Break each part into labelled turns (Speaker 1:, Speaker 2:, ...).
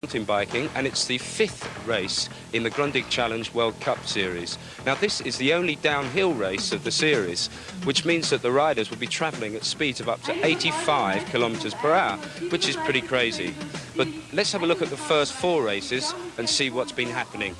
Speaker 1: Mountain biking, and it's the 5th race in the Grundig Challenge World Cup series. Now this is the only downhill race of the series, which means that the riders will be travelling at speeds of up to 85 kilometres per hour, which is pretty crazy. But let's have a look at the first 4 races and see what's been happening.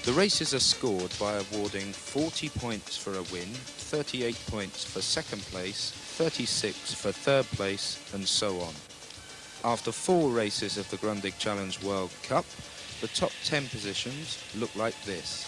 Speaker 1: The races are scored by awarding 40 points for a win, 38 points for second place, 36 for third place, and so on. After 4 races of the Grundig Challenge World Cup, the top 10 positions look like this.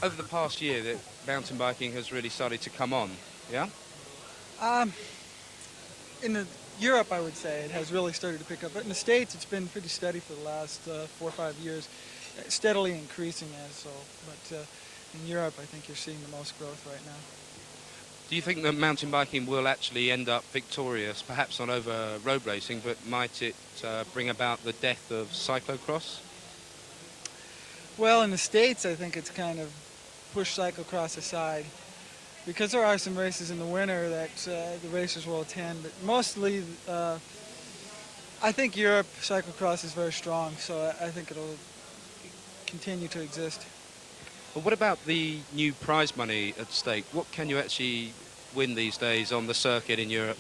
Speaker 1: Over the past year, that mountain biking has really started to come on, yeah?
Speaker 2: In Europe, I would say, it has really started to pick up. But in the States, it's been pretty steady for the last 4 or 5 years, steadily increasing as so. But in Europe, I think you're seeing the most growth right now.
Speaker 1: Do you think that mountain biking will actually end up victorious, perhaps not over road racing, but might it bring about the death of cyclocross?
Speaker 2: Well, in the States, I think it's kind of pushed cyclocross aside because there are some races in the winter that the racers will attend, but mostly I think Europe cyclocross is very strong, so I think it'll continue to exist.
Speaker 1: But what about the new prize money at stake? What can you actually win these days on the circuit in Europe?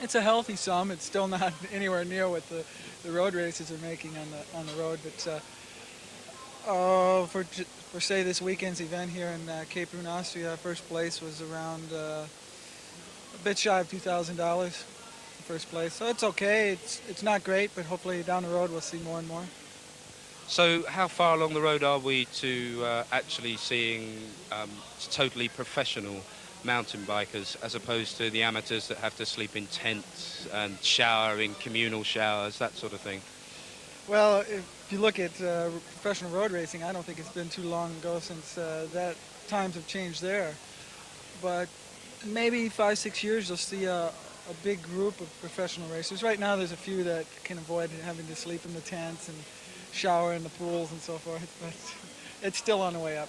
Speaker 2: It's a healthy sum. It's still not anywhere near what the road races are making on the road, but for say this weekend's event here in Cape Rune, Austria, first place was around a bit shy of $2,000 first place. So it's okay. It's not great, but hopefully down the road we'll see more and more.
Speaker 1: So how far along the road are we to actually seeing totally professional mountain bikers as opposed to the amateurs that have to sleep in tents and shower in communal showers, that sort of thing?
Speaker 2: Well, if you look at professional road racing, I don't think it's been too long ago since that times have changed there. But maybe 5, 6 years you'll see a big group of professional racers. Right now there's a few that can avoid having to sleep in the tents and shower in the pools and so forth, but it's still on the way up.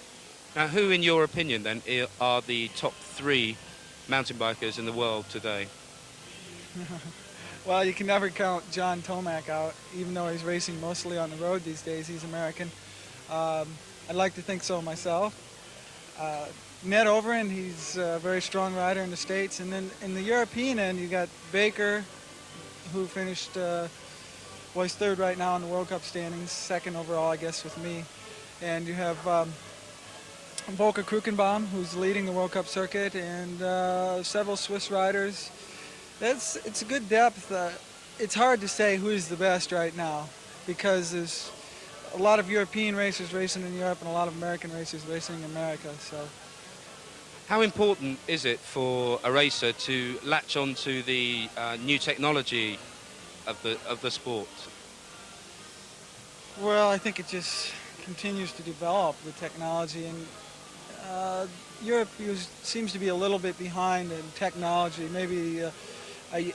Speaker 1: Now, who, in your opinion, then, are the top 3 mountain bikers in the world today?
Speaker 2: Well, you can never count John Tomac out, even though he's racing mostly on the road these days. He's American. I'd like to think so myself. Ned Overend, he's a very strong rider in the States. And then in the European end, you got Baker, who finished, he's third right now in the World Cup standings, second overall, I guess, with me. And you have Volker Krukenbaum, who's leading the World Cup circuit, and several Swiss riders. It's a good depth. It's hard to say who's the best right now because there's a lot of European racers racing in Europe and a lot of American racers racing in America. So,
Speaker 1: how important is it for a racer to latch onto the new technology of the sport?
Speaker 2: Well, I think it just continues to develop the technology, and Europe seems to be a little bit behind in technology, maybe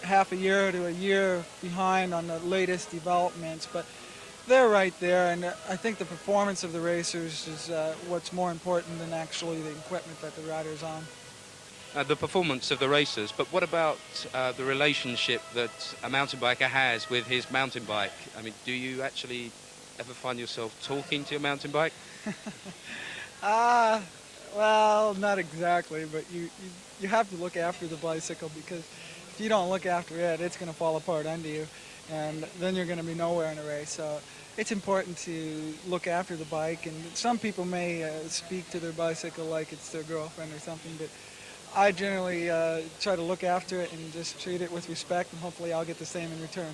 Speaker 2: half a year to a year behind on the latest developments, but they're right there, and I think the performance of the racers is what's more important than actually the equipment that the rider's on.
Speaker 1: The performance of the racers, but what about the relationship that a mountain biker has with his mountain bike? I mean, do you actually ever find yourself talking to your mountain bike?
Speaker 2: Well, not exactly, but you have to look after the bicycle, because if you don't look after it, it's going to fall apart under you, and then you're going to be nowhere in a race. So it's important to look after the bike, and some people may speak to their bicycle like it's their girlfriend or something, but I generally try to look after it and just treat it with respect, and hopefully I'll get the same in return.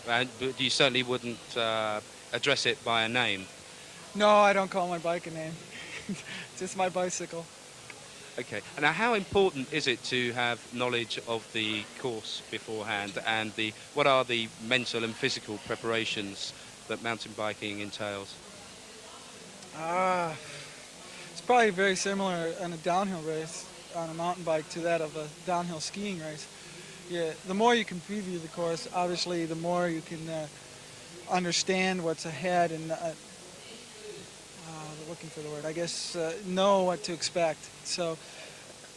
Speaker 1: But you certainly wouldn't address it by a name?
Speaker 2: No, I don't call my bike a name. It's just my bicycle.
Speaker 1: Okay. And now, how important is it to have knowledge of the course beforehand, and what are the mental and physical preparations that mountain biking entails?
Speaker 2: It's probably very similar in a downhill race on a mountain bike to that of a downhill skiing race. Yeah, the more you can preview the course, obviously, the more you can understand what's ahead and looking for the word, I guess, know what to expect. So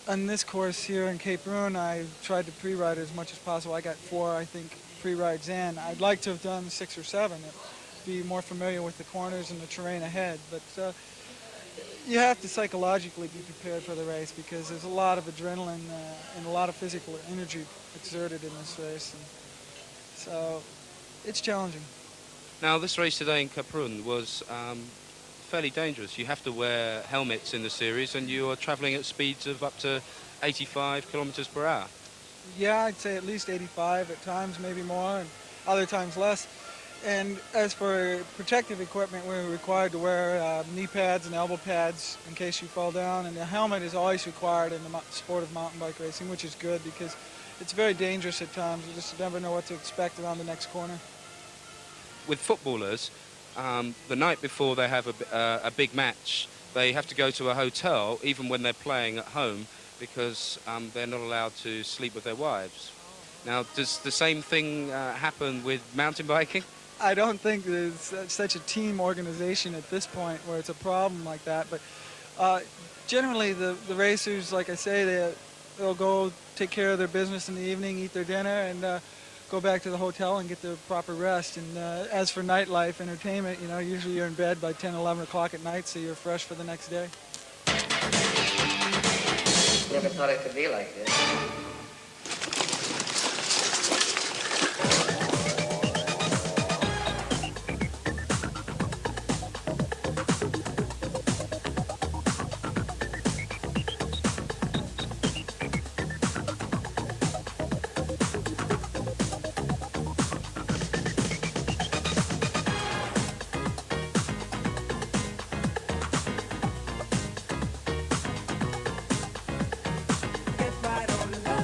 Speaker 2: on this course here in Cape Roon, I tried to pre-ride as much as possible. I got 4, I think, pre-rides in. I'd like to have done 6 or 7, be more familiar with the corners and the terrain ahead. But you have to psychologically be prepared for the race, because there's a lot of adrenaline and a lot of physical energy exerted in this race. And so it's challenging.
Speaker 1: Now, this race today in Cape Roon was fairly dangerous. You have to wear helmets in the series, and you are travelling at speeds of up to 85 kilometers per hour.
Speaker 2: Yeah, I'd say at least 85 at times, maybe more, and other times less. And as for protective equipment, we're required to wear knee pads and elbow pads in case you fall down, and the helmet is always required in the sport of mountain bike racing, which is good because it's very dangerous at times. You just never know what to expect around the next corner.
Speaker 1: With footballers, the night before they have a big match, they have to go to a hotel even when they're playing at home, because they're not allowed to sleep with their wives. Now, does the same thing happen with mountain biking?
Speaker 2: I don't think there's such a team organization at this point where it's a problem like that, but generally the racers, like I say, they'll go take care of their business in the evening, eat their dinner, and go back to the hotel and get their proper rest. And as for nightlife, entertainment, usually you're in bed by 10, 11 o'clock at night, so you're fresh for the next day.
Speaker 3: Never thought it could be like this.
Speaker 4: Get right on the line.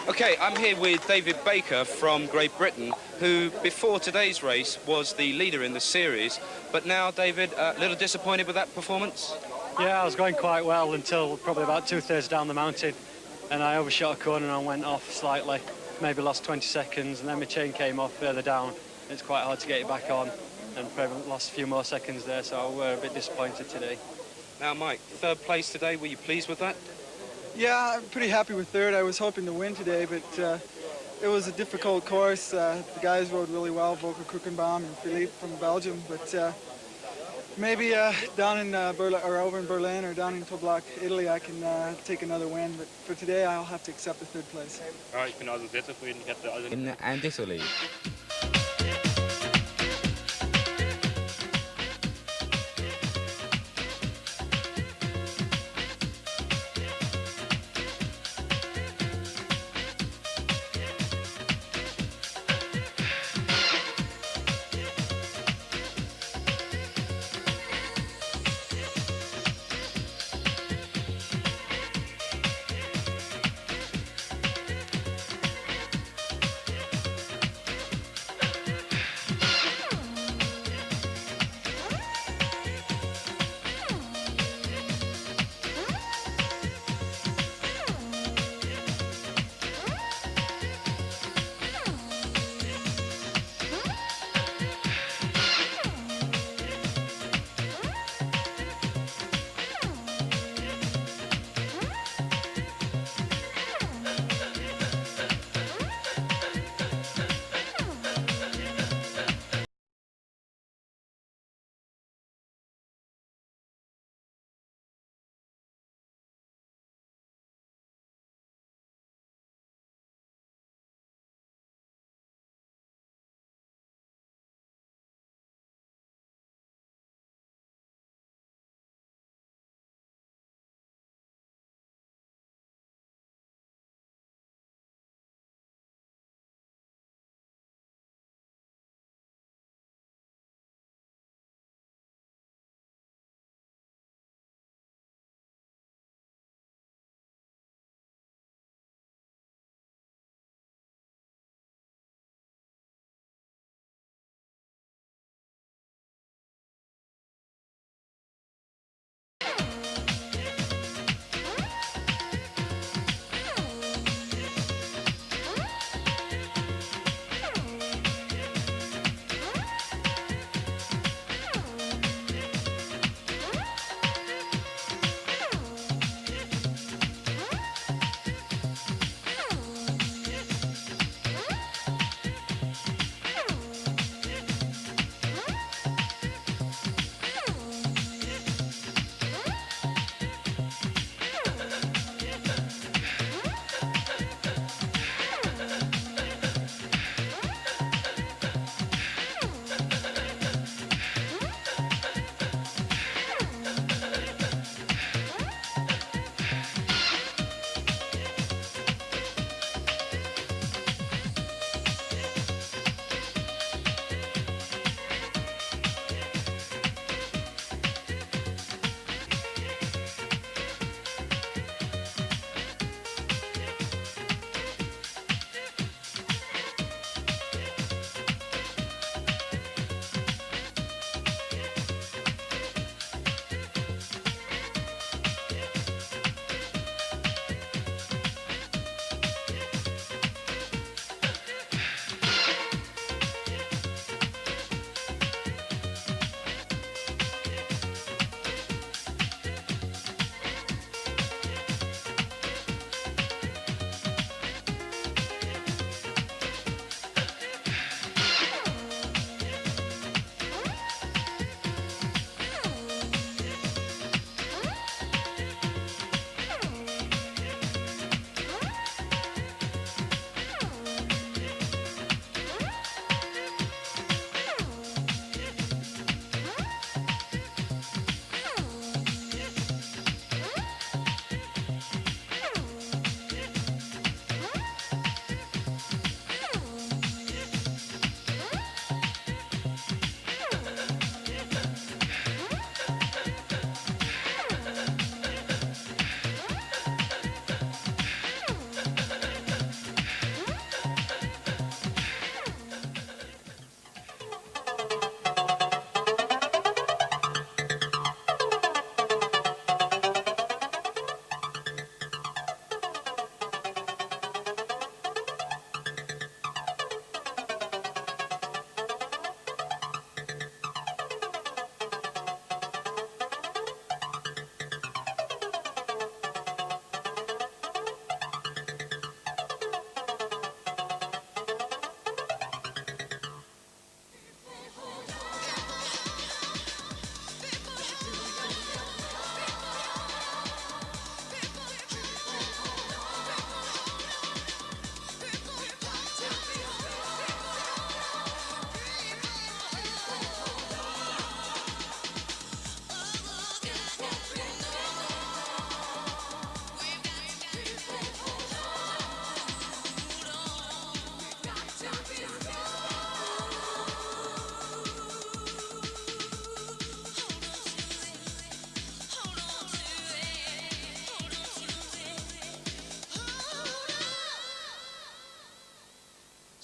Speaker 1: Okay, I'm here with David Baker from Great Britain, who before today's race was the leader in the series, but now, David, a little disappointed with that performance?
Speaker 4: Yeah, I was going quite well until probably about 2/3 down the mountain, and I overshot a corner and went off slightly, maybe lost 20 seconds, and then my chain came off further down. It's quite hard to get it back on, and probably lost a few more seconds there, so we're a bit disappointed today.
Speaker 1: Now, Mike, third place today, were you pleased with that?
Speaker 2: Yeah, I'm pretty happy with third. I was hoping to win today, but it was a difficult course. The guys rode really well, Volker Krukenbaum and Philippe from Belgium, but maybe down in Berlin, or over in Berlin, or down in Toblach, Italy, I can take another win. But for today, I'll have to accept the third place.
Speaker 5: Ja, ich bin also sehr zufrieden. Ich hatte also
Speaker 6: and Italy.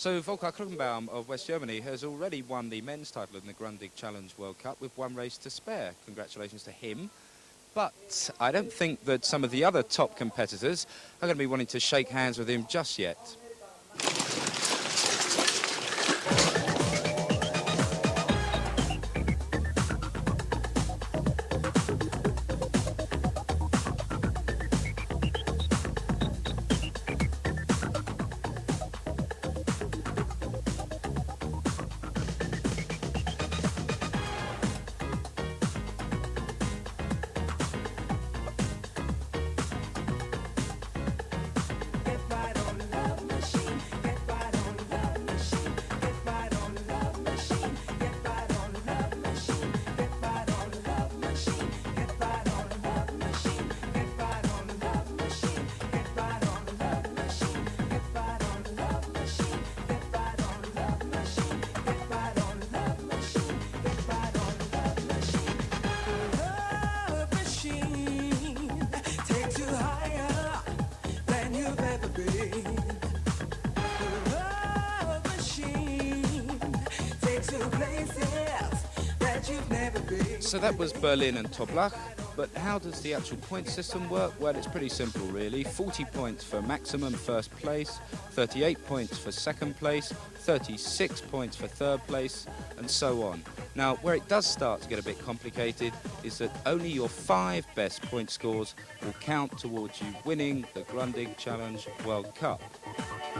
Speaker 1: So Volker Kruggenbaum of West Germany has already won the men's title in the Grundig Challenge World Cup with one race to spare. Congratulations to him. But I don't think that some of the other top competitors are going to be wanting to shake hands with him just yet. So that was Berlin and Toblach, but how does the actual point system work? Well, it's pretty simple really. 40 points for maximum first place, 38 points for second place, 36 points for third place, and so on. Now, where it does start to get a bit complicated is that only your 5 best point scores will count towards you winning the Grundig Challenge World Cup.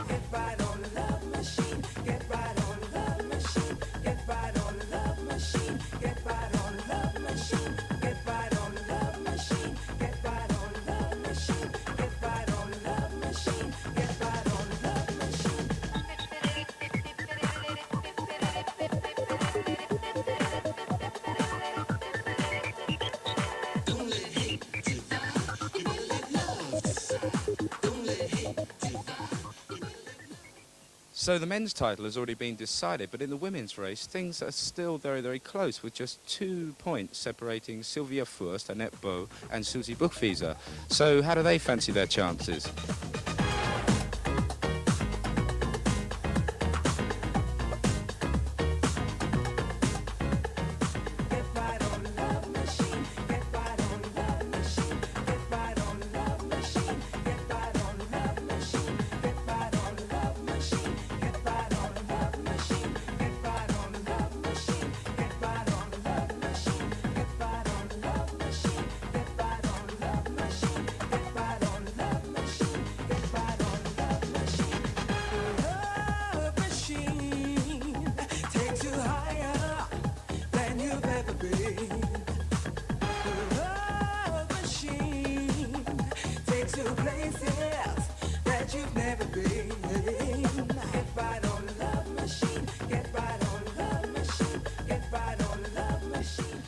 Speaker 6: Get right on the love machine, get right on the love machine, get right on the love machine, get right on the love machine, get right on the love machine, get right on the love machine, get right on the love machine, get right on the love machine. Don't let hate divide, you better let love decide. Don't let hate divide.
Speaker 1: So the men's title has already been decided, but in the women's race, things are still very, very close, with just 2 points separating Sylvia Furst, Annette Bow, and Susie Buchwieser. So how do they fancy their chances?
Speaker 6: Get right on the love machine, get right on the love machine, get right on the love machine, get right on the love machine, get right on the love machine, get right on the love machine, get right on the love machine, get right on the love machine, get right on the love machine, get right on the love machine, get right on the love machine, get right on the love machine. Love machine takes you higher than you've ever been. The love machine takes you places that you've never been. Get right on the love machine, get right on the love machine, get right on the love machine.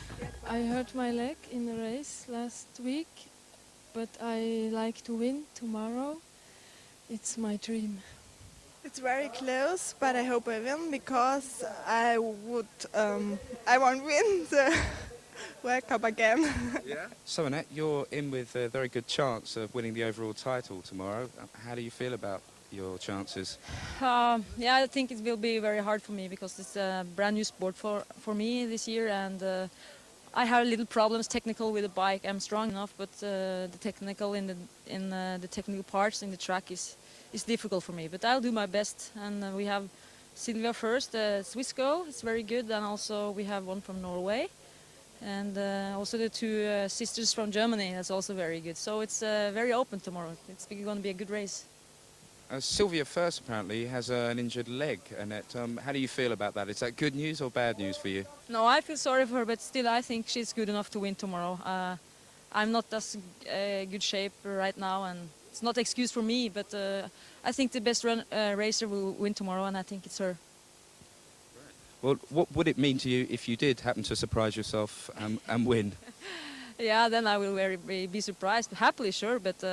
Speaker 7: I hurt my leg in the race last week, but I like to win tomorrow. It's my dream.
Speaker 8: It's very close, but I hope I win because I won't win the World Cup again.
Speaker 1: Yeah. So Annette, you're in with a very good chance of winning the overall title tomorrow. How do you feel about your chances?
Speaker 9: Yeah, I think it will be very hard for me because it's a brand new sport for me this year, and I have little problems technical with the bike. I'm strong enough, but the technical in the technical parts in the track is difficult for me. But I'll do my best, and we have Sylvia first, Swiss girl, it's very good, and also we have one from Norway, and also the 2 sisters from Germany. That's also very good. So it's very open tomorrow. It's going to be a good race.
Speaker 1: Sylvia Furst apparently has an injured leg, Annette. How do you feel about that? Is that good news or bad news for you?
Speaker 9: No, I feel sorry for her, but still I think she's good enough to win tomorrow. I'm not as good shape right now, and it's not an excuse for me, but I think the best racer will win tomorrow, and I think it's her.
Speaker 1: Well, what would it mean to you if you did happen to surprise yourself and win?
Speaker 9: Yeah, then I will be surprised, happily, sure, but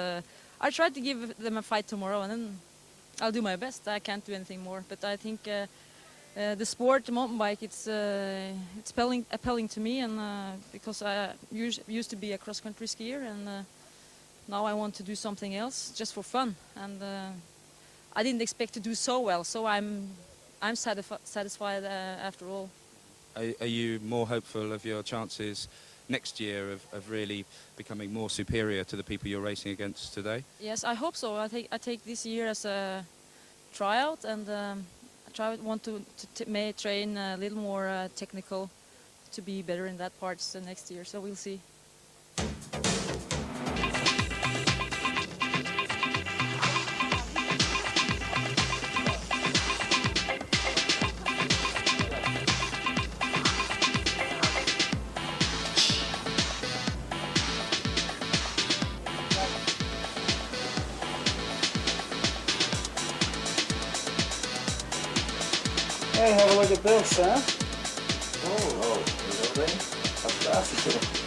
Speaker 9: I try to give them a fight tomorrow, and then I'll do my best. I can't do anything more, but I think the sport, the mountain bike, it's appealing to me, and because I used to be a cross-country skier, and now I want to do something else just for fun, and I didn't expect to do so well. So I'm satisfied after all.
Speaker 1: Are you more hopeful of your chances next year of really becoming more superior to the people you're racing against today?
Speaker 9: Yes, I hope so. I take this year as a tryout, and want to train a little more technical to be better in that part next year. So we'll see.
Speaker 2: Hey, have a look at this, huh?
Speaker 10: Oh, really? Fantastic.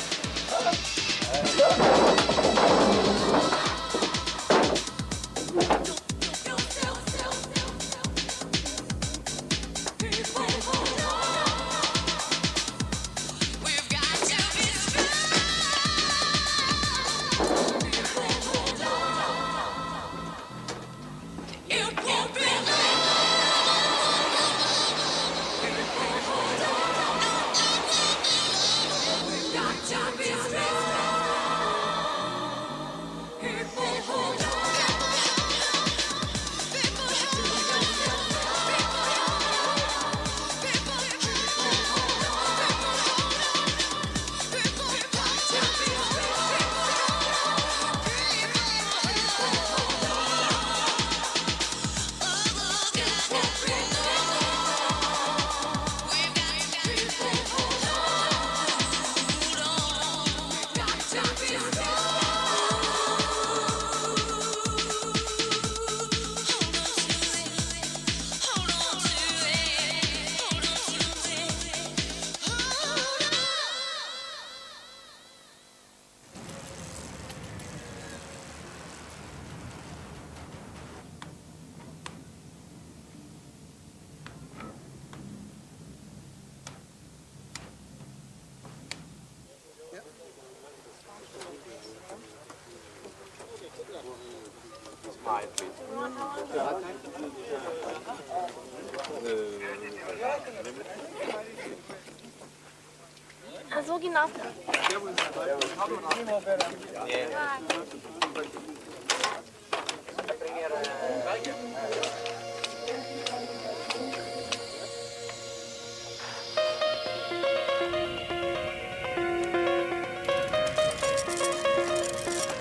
Speaker 11: So genau.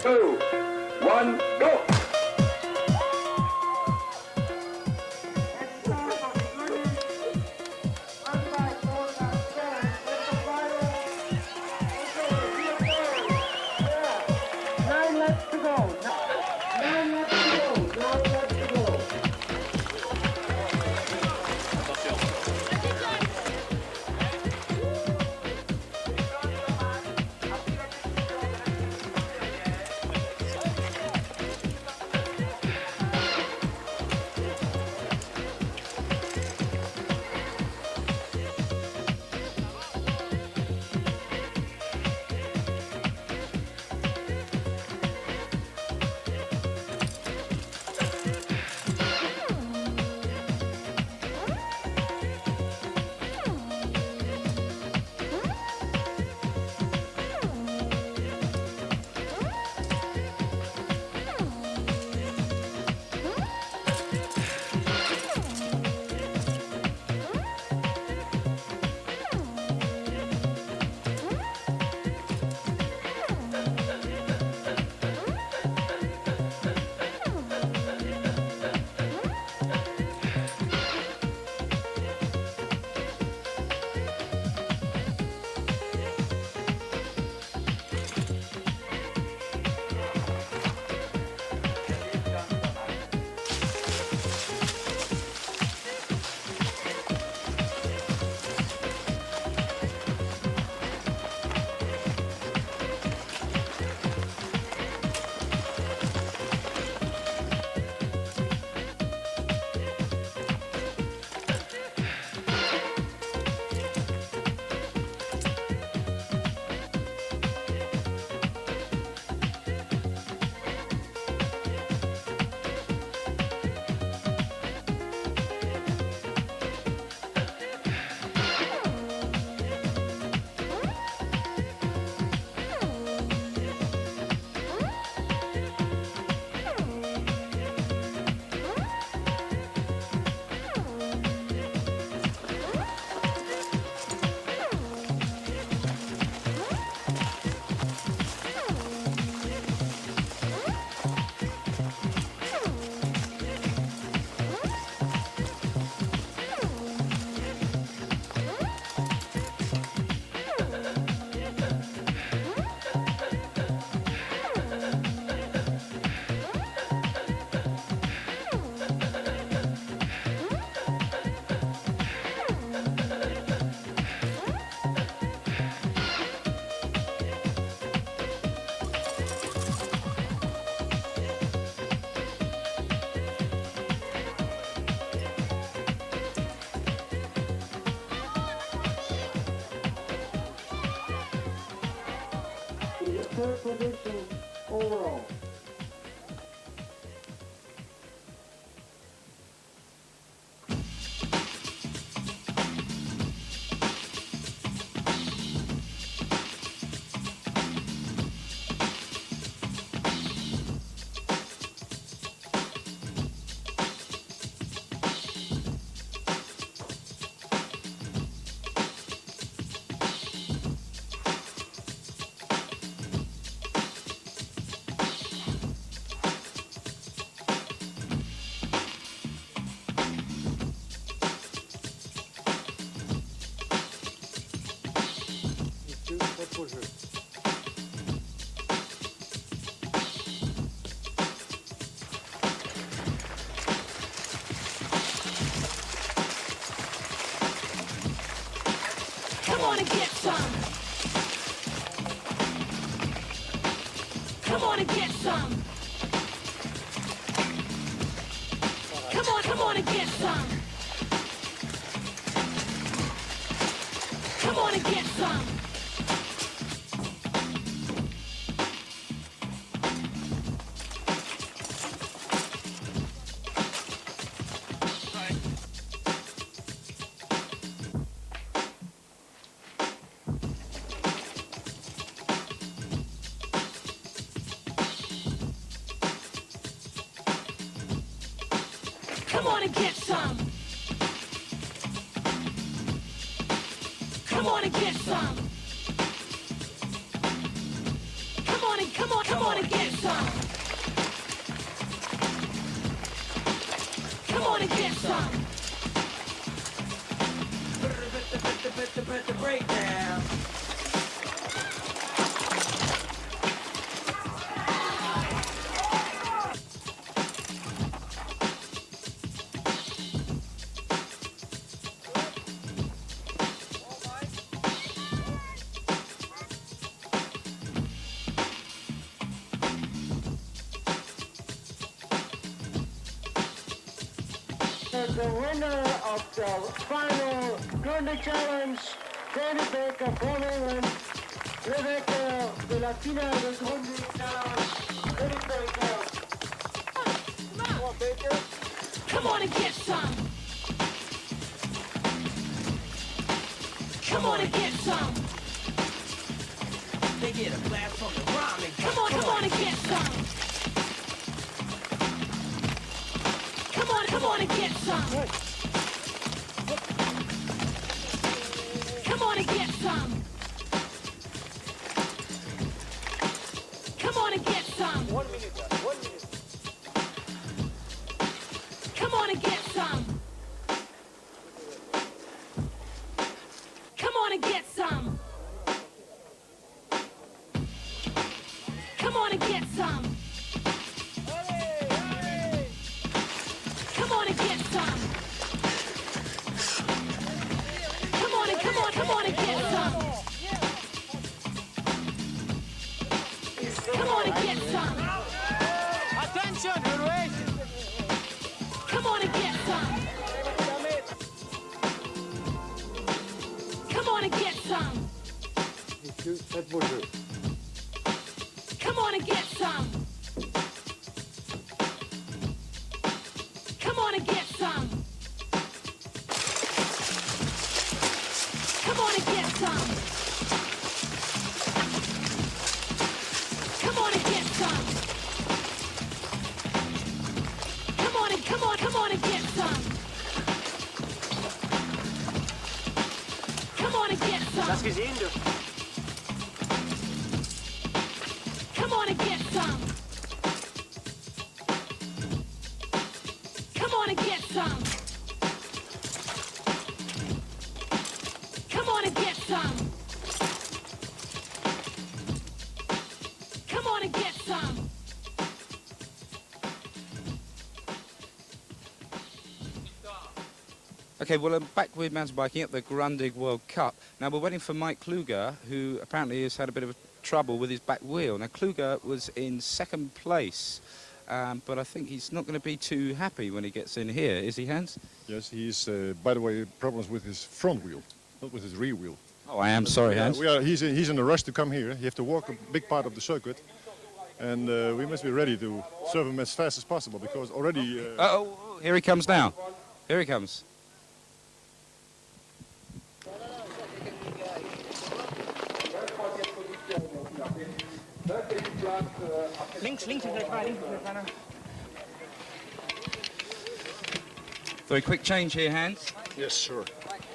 Speaker 10: Two, one, go!
Speaker 11: third position overall.
Speaker 6: Come on and get some. Come on and get some. Come on and get some. Come on and get some. Come on and get some. Come on and get some. Come on and get some. Come on and get some. The breakdown.
Speaker 11: The winner of the final Grundy Challenge, David Baker from England, Rebecca de la final del Grundy Challenge, David Baker. Come on, Baker.
Speaker 6: Come on and get some. Come on and get some. They get a blast from the ramen. Come on and get some. Come on and get some. Come on and get some. Come on and get some.
Speaker 11: 1 minute, 1 minute.
Speaker 6: Come on and get some. Come on and get some. Come on and get some. Come on and get some. Come on and get some. Come on and get some.
Speaker 4: Attention, we're waiting.
Speaker 6: Come on and get some. Come on and get some. Come on and get some. Come on and get some. Come on and get some. Come on and get some. Come on and get some. Come on and get some.
Speaker 4: Das gesehen, du.
Speaker 6: Come on and get some. Come on and get some. Come on and get some. Come on and get some.
Speaker 1: Okay, well, I'm back with mountain biking at the Grundig World Cup. Now, we're waiting for Mike Kluger, who apparently has had a bit of trouble with his back wheel. Now, Kluger was in second place, but I think he's not going to be too happy when he gets in here. Is he, Hans?
Speaker 12: Yes, he's, by the way, problems with his front wheel, not with his rear wheel.
Speaker 1: Oh, I am sorry, Hans.
Speaker 12: He's in a rush to come here. He has to walk a big part of the circuit. And we must be ready to serve him as fast as possible because already...
Speaker 1: Oh, here he comes now. Here he comes.
Speaker 11: Links, rechts.
Speaker 1: Very quick change here, Hans.
Speaker 12: Yes, sure.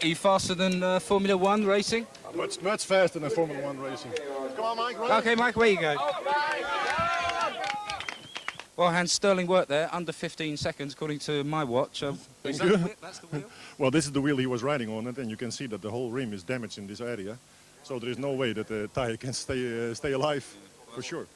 Speaker 1: Are you faster than Formula One racing?
Speaker 12: Much faster than Formula One racing. Come on, Mike. Right?
Speaker 1: Okay, Mike, where you go? Well, Hans, sterling work there, under 15 seconds, according to my watch. Is that the wheel? That's the wheel?
Speaker 12: Well, this is the wheel he was riding on, and you can see that the whole rim is damaged in this area. So there is no way that the tire can stay alive, for sure.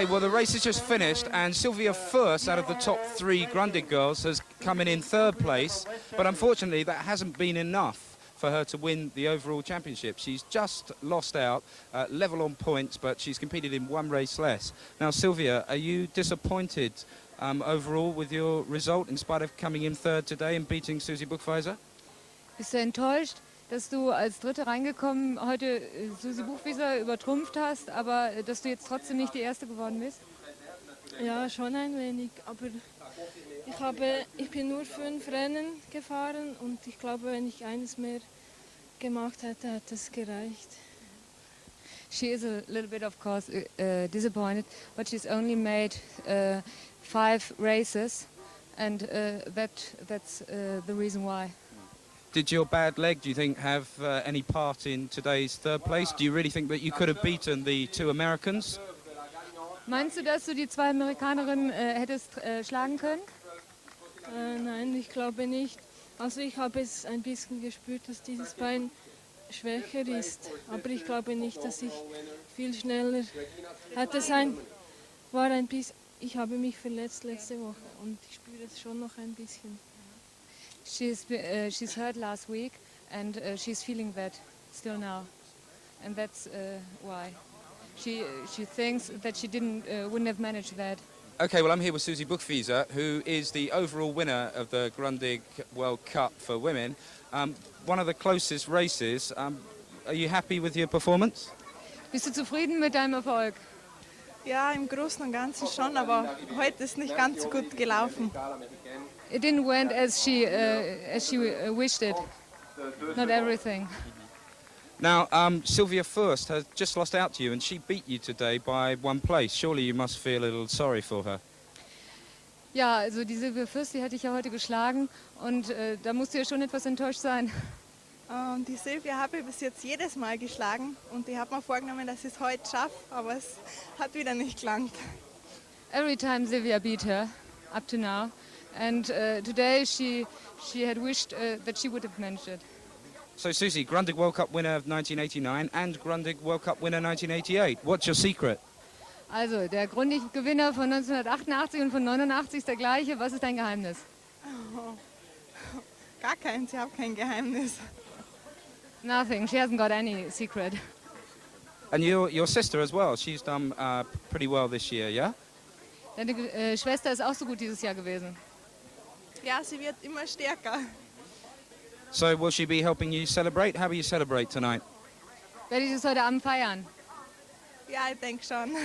Speaker 1: Okay, well, the race has just finished, and Sylvia Furst, out of the top 3 Grundig girls, has come in 3rd place. But unfortunately, that hasn't been enough for her to win the overall championship. She's just lost out, level on points, but she's competed in 1 race less. Now, Sylvia, are you disappointed overall with your result, in spite of coming in 3rd today and beating Susie Buchweiser?
Speaker 13: Bist du enttäuscht, dass du als Dritte reingekommen heute Susi Buchwieser übertrumpft hast, aber dass du jetzt trotzdem nicht die Erste geworden bist?
Speaker 7: Ja, schon ein wenig, aber ich bin nur 5 Rennen gefahren und ich glaube, wenn ich eines mehr gemacht hätte, hat es gereicht.
Speaker 13: She is a little bit, of course, disappointed, but she's only made 5 races, and that's the reason why.
Speaker 1: Did your bad leg, do you think, have any part in today's 3rd place? Do you really think that you could have beaten the 2 Americans?
Speaker 13: Meinst du, dass du die 2 Amerikanerinnen hättest schlagen können?
Speaker 7: Nein, ich glaube nicht. Also ich habe es ein bisschen gespürt, dass dieses Bein schwächer ist. Aber ich glaube nicht, dass ich viel schneller hätte sein. Ich habe mich verletzt letzte Woche und ich spüre es schon noch ein bisschen.
Speaker 13: She's hurt last week and she's feeling that still now, and that's why she thinks that she wouldn't have managed that.
Speaker 1: Okay, well, I'm here with Susie Buchwieser, who is the overall winner of the Grundig World Cup for women. One of the closest races. Are you happy with your performance?
Speaker 13: Bist du zufrieden mit deinem Erfolg?
Speaker 8: Ja, im Großen und Ganzen schon, aber heute ist nicht ganz so gut gelaufen.
Speaker 13: It didn't went as she wished it. Not everything.
Speaker 1: Now, Sylvia Furst has just lost out to you, and she beat you today by 1 place. Surely you must feel a little sorry for her.
Speaker 13: Ja, also die Sylvia Fürst, die hatte ich ja heute geschlagen und da musst du ja schon etwas enttäuscht sein.
Speaker 8: Die Sylvia habe ich bis jetzt jedes Mal geschlagen und ich habe mir vorgenommen, dass ich es heute schaffe, aber es hat wieder nicht gelangt.
Speaker 13: Every time Sylvia beat her, up to now, and today she had wished that she would have managed it.
Speaker 1: So, Susie, Grundig World Cup winner of 1989 and Grundig World Cup winner 1988. What's your secret?
Speaker 13: Also, der Grundig-Gewinner von 1988 und von 89 ist der gleiche. Was ist dein Geheimnis?
Speaker 8: Oh, gar keins, ich habe kein Geheimnis.
Speaker 13: Nothing. She hasn't got any secret.
Speaker 1: And your sister as well. She's done pretty well this year, yeah?
Speaker 13: Deine Schwester ist auch so gut dieses Jahr gewesen.
Speaker 8: Ja, sie wird immer stärker.
Speaker 1: So will she be helping you celebrate? How will you celebrate tonight?
Speaker 13: Werde ich es heute Abend feiern?
Speaker 8: Ja, ich denke schon.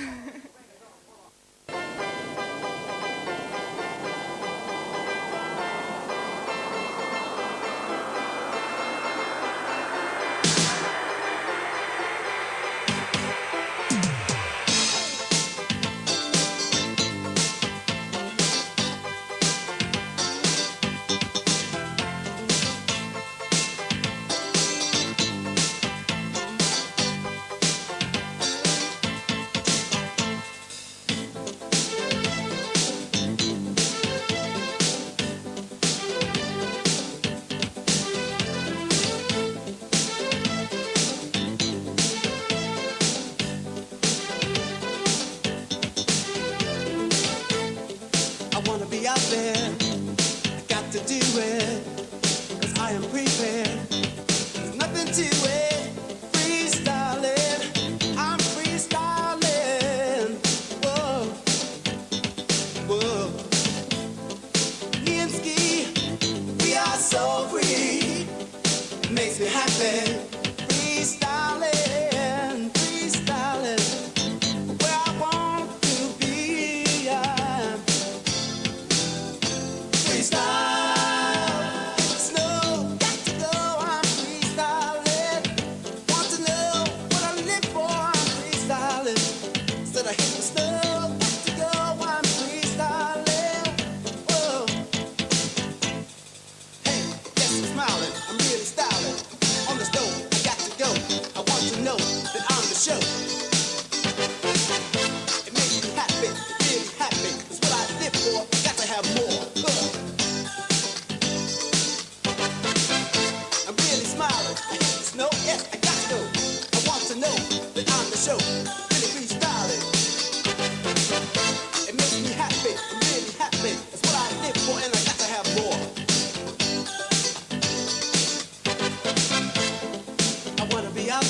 Speaker 6: On the stove.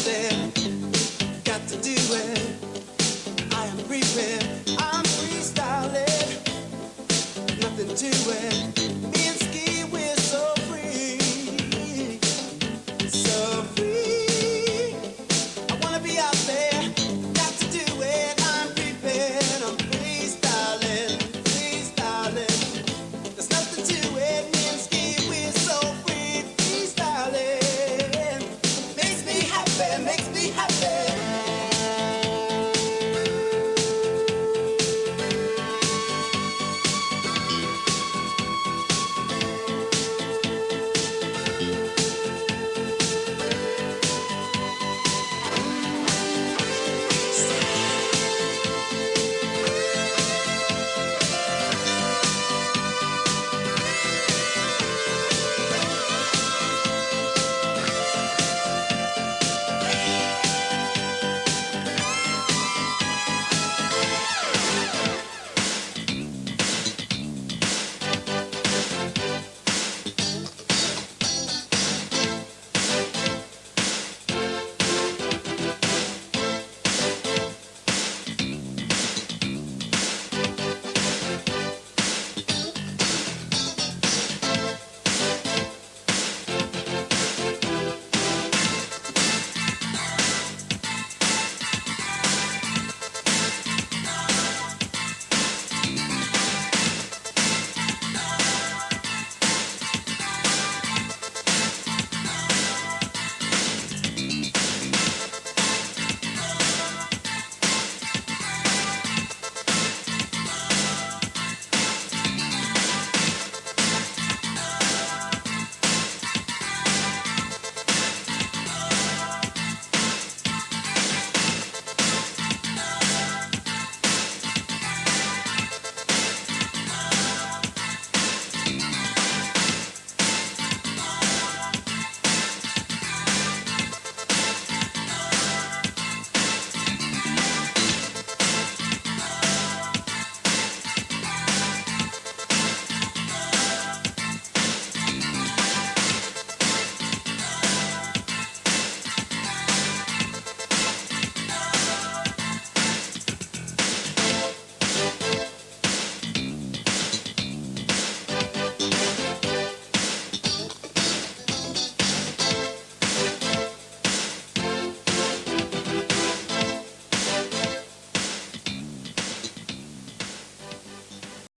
Speaker 6: said,